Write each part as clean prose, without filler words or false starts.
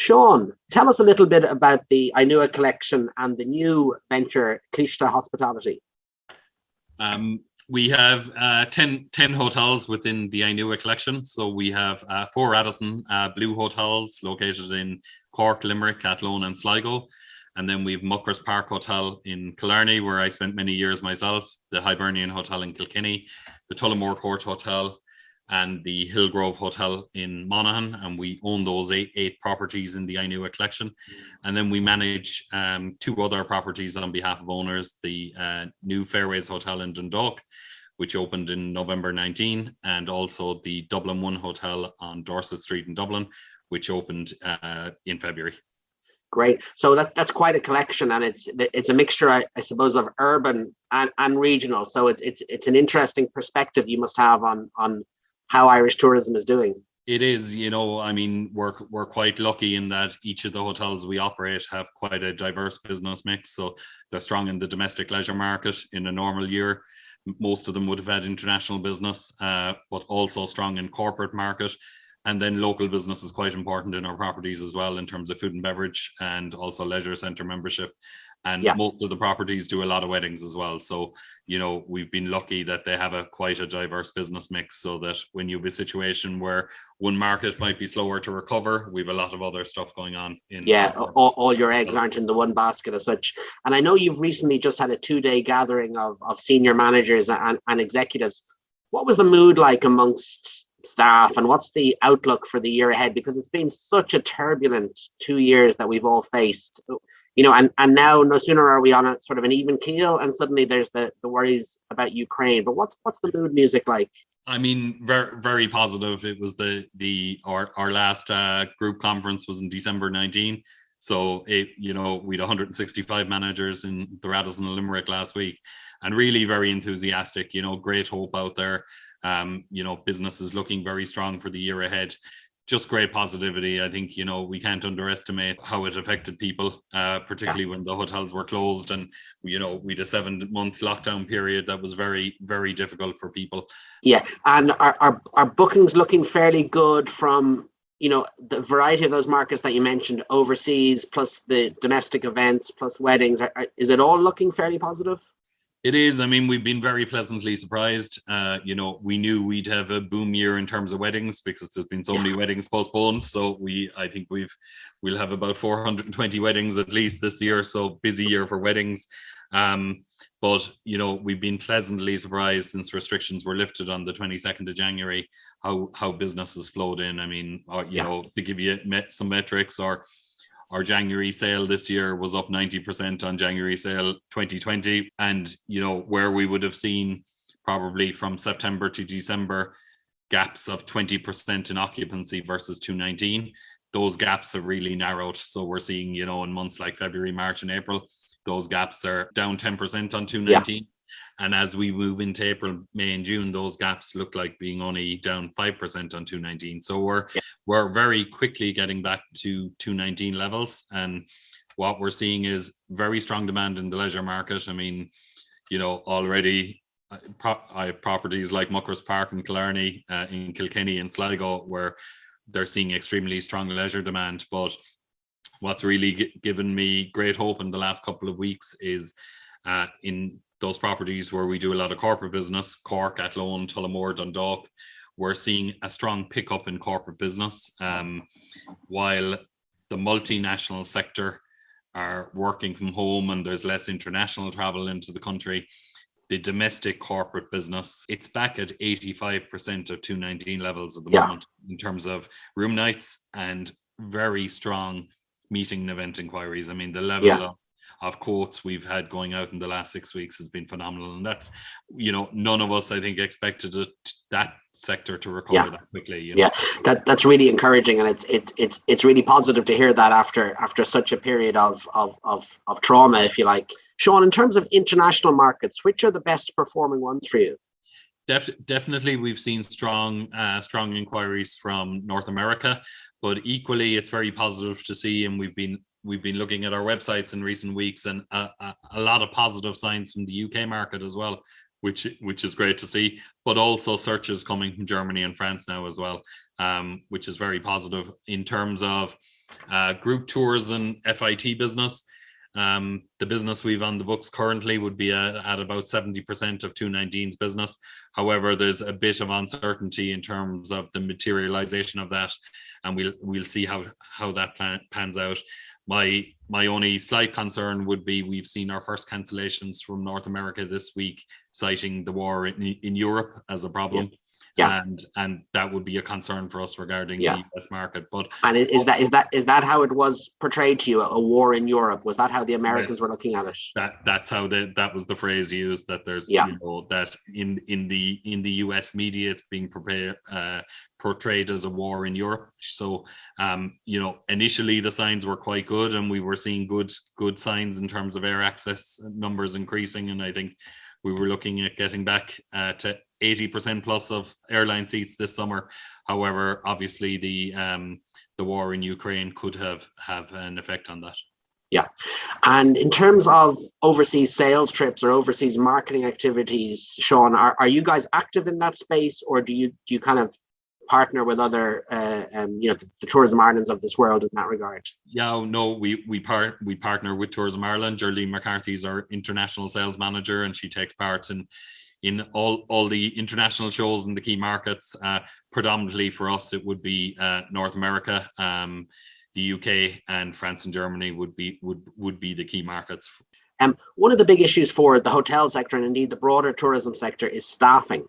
Sean, tell us a little bit about the iNUA collection and the new venture, Clista Hospitality. We have 10 hotels within the iNUA collection. So we have 4 Radisson Blue hotels located in Cork, Limerick, Athlone and Sligo. And then we have Muckers Park Hotel in Killarney, where I spent many years myself, the Hibernian Hotel in Kilkenny, the Tullamore Court Hotel, and the Hillgrove Hotel in Monaghan. And we own those eight properties in the iNUA collection. And then we manage 2 other properties on behalf of owners, the New Fairways Hotel in Dundalk, which opened in November 19, and also the Dublin 1 Hotel on Dorset Street in Dublin, which opened in February. Great. So that's quite a collection, and it's a mixture, I suppose, of urban and regional. So it's an interesting perspective you must have on how Irish tourism is doing. It is, I mean, we're quite lucky in that each of the hotels we operate have quite a diverse business mix. So they're strong in the domestic leisure market in a normal year. Most of them would have had international business, but also strong in corporate market. And then local business is quite important in our properties as well, in terms of food and beverage and also leisure centre membership. And most of the properties do a lot of weddings as well. So, we've been lucky that they have quite a diverse business mix, so that when you have a situation where one market might be slower to recover, we have a lot of other stuff going on. All your eggs aren't in the one basket as such. And I know you've recently just had a 2-day gathering of senior managers and executives. What was the mood like amongst staff, and what's the outlook for the year ahead? Because it's been such a turbulent 2 years that we've all faced, and now no sooner are we on a sort of an even keel, and suddenly there's the worries about Ukraine. But what's the mood music like? I mean, very, very positive. It was our last group conference was in December 19. So we had 165 managers in the Radisson and Limerick last week, and really very enthusiastic, great hope out there. Business is looking very strong for the year ahead. Just great positivity. I think, we can't underestimate how it affected people, particularly when the hotels were closed, and, we had a 7-month lockdown period that was very, very difficult for people. Yeah. And are bookings looking fairly good from, the variety of those markets that you mentioned, overseas, plus the domestic events, plus weddings? Is it all looking fairly positive? It is. I mean, we've been very pleasantly surprised. We knew we'd have a boom year in terms of weddings because there's been so many weddings postponed. So I think we'll have about 420 weddings at least this year. So busy year for weddings. But we've been pleasantly surprised since restrictions were lifted on the 22nd of January, how business has flowed in. I mean, to give you some metrics, our January sale this year was up 90% on January sale 2020. And, where we would have seen probably from September to December gaps of 20% in occupancy versus 2019, those gaps have really narrowed. So we're seeing, in months like February, March and April, those gaps are down 10% on 2019. And as we move into April, May and June, those gaps look like being only down 5% on 2019. So we're very quickly getting back to 2019 levels. And what we're seeing is very strong demand in the leisure market. I mean, already I have properties like Muckers Park in Killarney, in Kilkenny and Sligo, where they're seeing extremely strong leisure demand. But what's really given me great hope in the last couple of weeks is in those properties where we do a lot of corporate business, Cork, Athlone, Tullamore, Dundalk, we're seeing a strong pickup in corporate business. While the multinational sector are working from home and there's less international travel into the country, the domestic corporate business, it's back at 85% of 2019 levels at the moment in terms of room nights and very strong meeting and event inquiries. I mean, the level of quotes we've had going out in the last 6 weeks has been phenomenal, and that's none of us I think expected that sector to recover that quickly. That's really encouraging, and it's really positive to hear that after such a period of trauma, if you like. Sean, in terms of international markets, which are the best performing ones for you? Definitely we've seen strong inquiries from North America, but equally it's very positive to see, and we've been looking at our websites in recent weeks, and a lot of positive signs from the UK market as well, which is great to see, but also searches coming from Germany and France now as well. which is very positive. In terms of group tours and FIT business, the business we've on the books currently would be at about 70% of 219's business. However, there's a bit of uncertainty in terms of the materialization of that, and we'll see how that pans out. My only slight concern would be we've seen our first cancellations from North America this week, citing the war in Europe as a problem. Yeah. And that would be a concern for us regarding the US market. But is that how it was portrayed to you? A war in Europe? Was that how the Americans were looking at it? That's how that was the phrase used. That there's that in the US media it's being portrayed as a war in Europe. So initially the signs were quite good, and we were seeing good signs in terms of air access numbers increasing, and I think we were looking at getting back to 80% plus of airline seats this summer. However, obviously the war in Ukraine could have an effect on that. Yeah. And in terms of overseas sales trips or overseas marketing activities, Sean, are you guys active in that space, or do you kind of partner with other the Tourism Irelands of this world in that regard? Yeah, no, we partner with Tourism Ireland. Geraldine McCarthy is our international sales manager, and she takes part in all the international shows in the key markets. Predominantly for us, it would be North America, the UK, and France and Germany would be the key markets. One of the big issues for the hotel sector, and indeed the broader tourism sector, is staffing.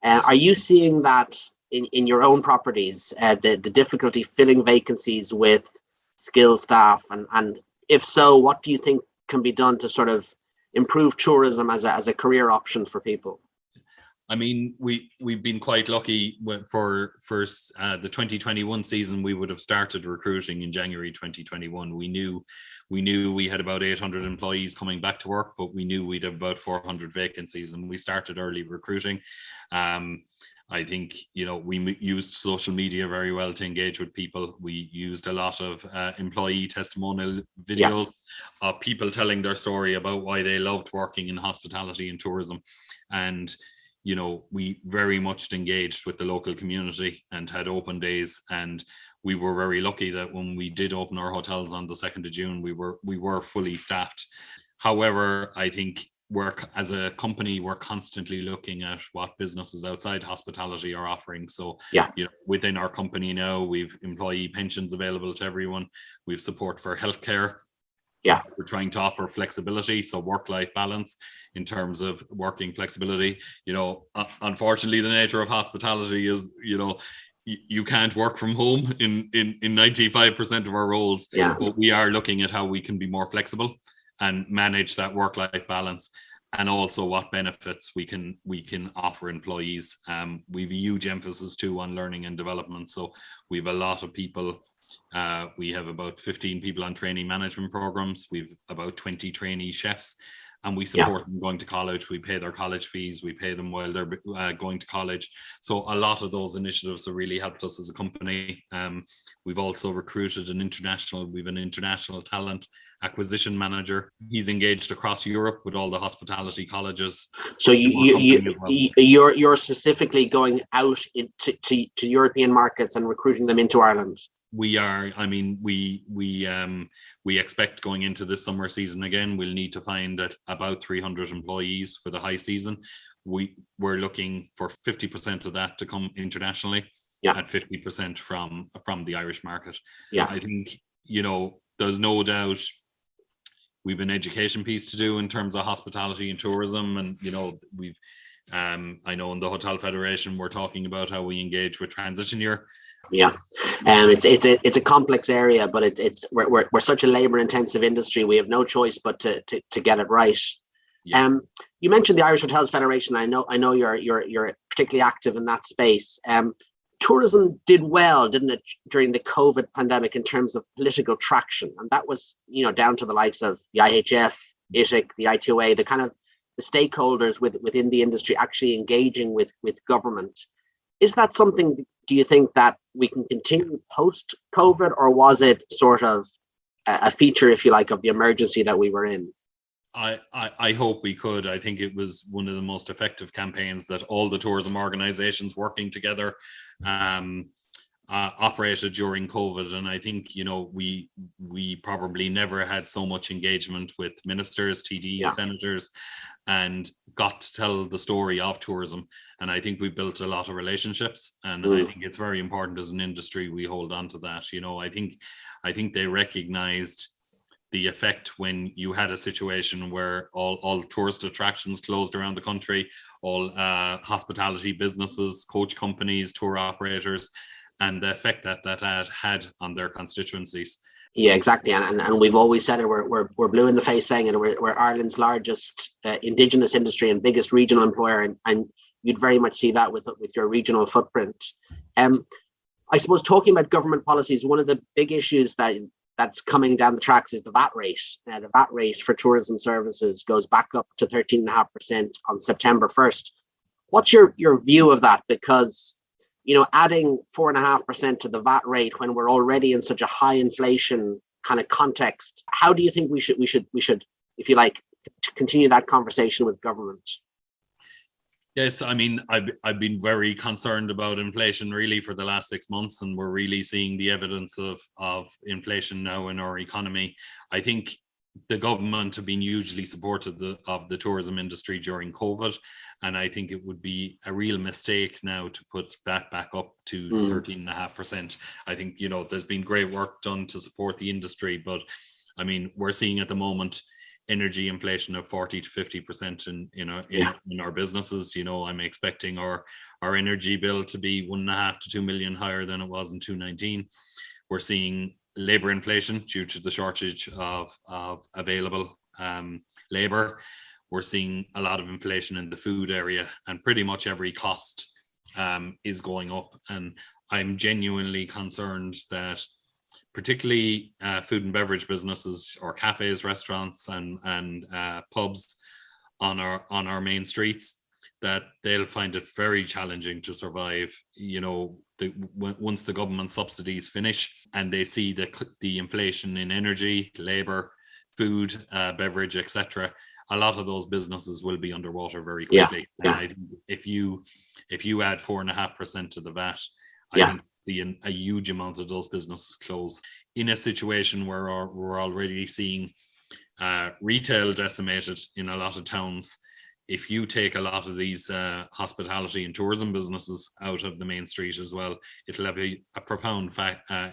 Are you seeing that in your own properties, the difficulty filling vacancies with skilled staff, and if so, what do you think can be done to sort of improve tourism as a career option for people? I mean, we've been quite lucky for the 2021 season. We would have started recruiting in January 2021. We knew we had about 800 employees coming back to work, but we knew we'd have about 400 vacancies, and we started early recruiting. I think, we used social media very well to engage with people. We used a lot of employee testimonial videos of people telling their story about why they loved working in hospitality and tourism. And, we very much engaged with the local community and had open days. And we were very lucky that when we did open our hotels on the 2nd of June, we were fully staffed. However, I think as a company, we're constantly looking at what businesses outside hospitality are offering. So within our company now, we've employee pensions available to everyone. We've support for healthcare. We're trying to offer flexibility, so work-life balance in terms of working flexibility. Unfortunately, the nature of hospitality is, you can't work from home in 95% of our roles. But we are looking at how we can be more flexible and manage that work-life balance, and also what benefits we can offer employees. We've a huge emphasis too on learning and development. So we have a lot of people. We have about 15 people on training management programs. We've about 20 trainee chefs, and we support them going to college. We pay their college fees. We pay them while they're going to college. So a lot of those initiatives have really helped us as a company. We've also recruited an international talent acquisition manager. He's engaged across Europe with all the hospitality colleges. So you're specifically going out to European markets and recruiting them into Ireland? We are. I mean, we expect going into this summer season again, we'll need to find about 300 employees for the high season. We're looking for 50% of that to come internationally, at 50% from the Irish market. I think, there's no doubt we've an education piece to do in terms of hospitality and tourism, and we've I know in the Hotel Federation we're talking about how we engage with transition year. It's a complex area, but we're such a labor intensive industry. We have no choice but to get it right. You mentioned the Irish Hotels Federation. I know you're particularly active in that space. Tourism did well, didn't it, during the COVID pandemic in terms of political traction, and that was down to the likes of the IHF, ITIC, the ITIA, the kind of the stakeholders within the industry actually engaging with government. Is that something, do you think, that we can continue post-COVID, or was it sort of a feature, if you like, of the emergency that we were in? I hope we could. I think it was one of the most effective campaigns that all the tourism organizations working together operated during COVID. And I think, we probably never had so much engagement with ministers, TDs, senators, and got to tell the story of tourism. And I think we built a lot of relationships, and I think it's very important as an industry we hold on to that. I think they recognized the effect when you had a situation where all tourist attractions closed around the country, all hospitality businesses, coach companies, tour operators, and the effect that had on their constituencies. Yeah, exactly. And we've always said it, we're blue in the face saying it, we're Ireland's largest indigenous industry and biggest regional employer, and you'd very much see that with your regional footprint. I suppose talking about government policies, one of the big issues that's coming down the tracks is the VAT rate. The VAT rate for tourism services goes back up to 13.5% on September 1st. What's your view of that? Because adding 4.5% to the VAT rate when we're already in such a high inflation kind of context, how do you think we should, if you like, continue that conversation with government? Yes, I mean, I've been very concerned about inflation really for the last 6 months, and we're really seeing the evidence of inflation now in our economy. I think the government have been hugely supportive of the tourism industry during COVID, and I think it would be a real mistake now to put that back up to 13.5%. I think, there's been great work done to support the industry, but I mean, we're seeing at the moment energy inflation of 40 to 50% in our businesses. I'm expecting our energy bill to be 1.5 to 2 million higher than it was in 2019. We're seeing labor inflation due to the shortage of available labor. We're seeing a lot of inflation in the food area, and pretty much every cost is going up. And I'm genuinely concerned that particularly food and beverage businesses or cafes, restaurants and pubs on our main streets, that they'll find it very challenging to survive, once the government subsidies finish and they see the inflation in energy, labor, food, beverage, etc. A lot of those businesses will be underwater very quickly. And I think if you add 4.5% to the VAT, I think seeing a huge amount of those businesses close in a situation where we're already seeing retail decimated in a lot of towns. If you take a lot of these hospitality and tourism businesses out of the main street as well, it'll have a profound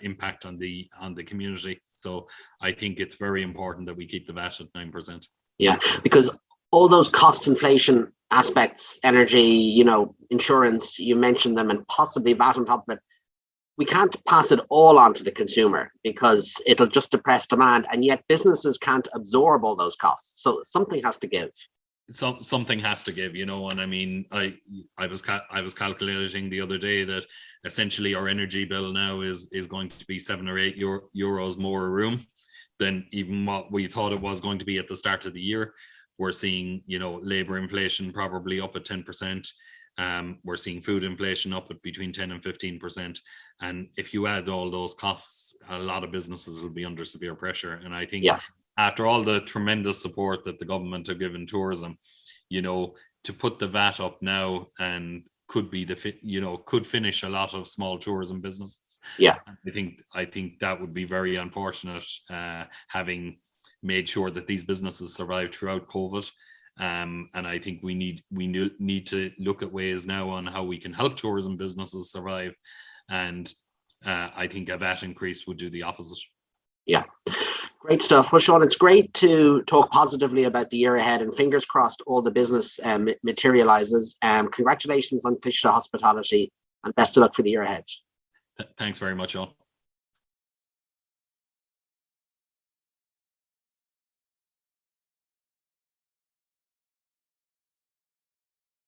impact on the community. So I think it's very important that we keep the VAT at 9%. Yeah, because all those cost inflation aspects, energy, insurance, you mentioned them, and possibly VAT on top of it, we can't pass it all on to the consumer because it'll just depress demand, and yet businesses can't absorb all those costs. So something has to give. Something has to give, and I mean, I was calculating the other day that essentially our energy bill now is going to be 7 or 8 euros more a room than even what we thought it was going to be at the start of the year. We're seeing, labor inflation probably up at 10%. We're seeing food inflation up at between 10 and 15%. And if you add all those costs, a lot of businesses will be under severe pressure. And I think after all the tremendous support that the government have given tourism, to put the VAT up now and could finish a lot of small tourism businesses. Yeah, I think that would be very unfortunate, having made sure that these businesses survived throughout COVID. And I think we need to look at ways now on how we can help tourism businesses survive. And I think a VAT increase would do the opposite. Yeah, great stuff. Well, Sean, it's great to talk positively about the year ahead, and fingers crossed all the business materializes. Congratulations on Clishta Hospitality, and best of luck for the year ahead. Thanks very much, Sean.